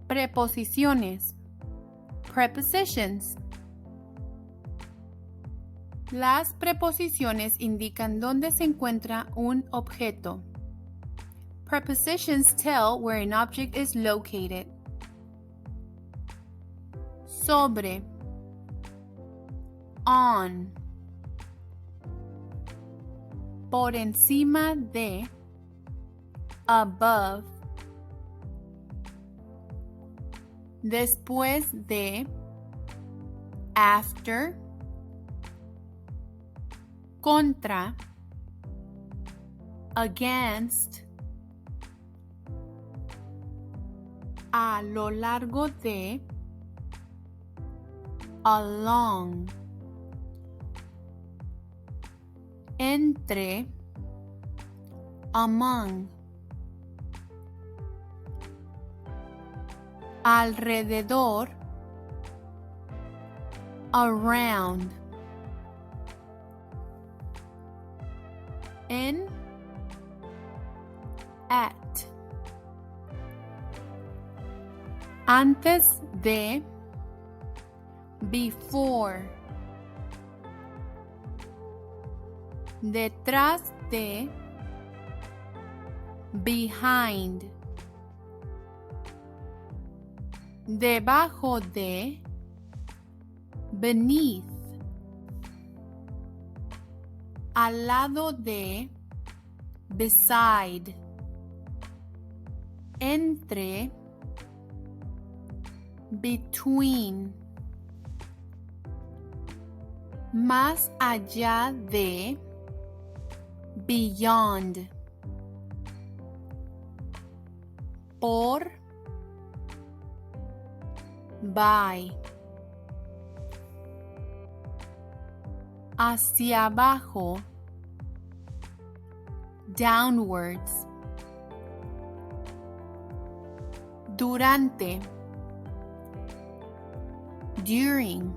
Preposiciones. Prepositions. Las preposiciones indican dónde se encuentra un objeto. Prepositions tell where an object is located. Sobre. On. Por encima de. Above. Después de. After. Contra. Against. A lo largo de. Along. Entre. Among. Alrededor. Around. En. At. Antes de. Before. Detrás de. Behind. Debajo de. Beneath. Al lado de. Beside. Entre. Between. Más allá de. Beyond. Por. By. Hacia abajo. Downwards. Durante. During.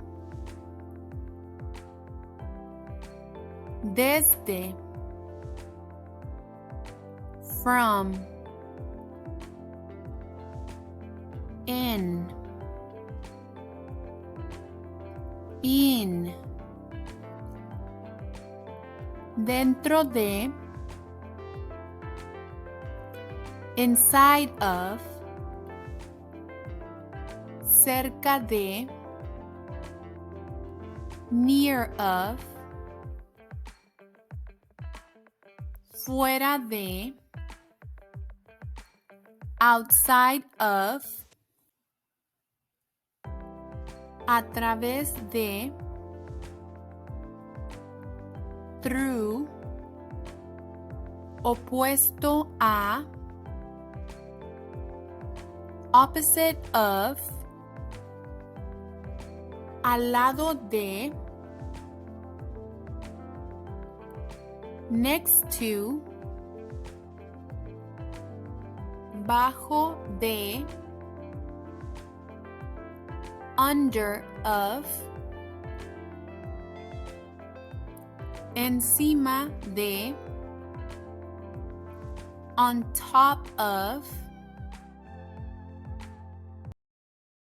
Desde. From. In. Dentro de. Inside of. Cerca de. Near of. Fuera de. Outside of. A través de. Through. Opuesto a. Opposite of. Al lado de. Next to. Bajo de. Under of. Encima de. On top of.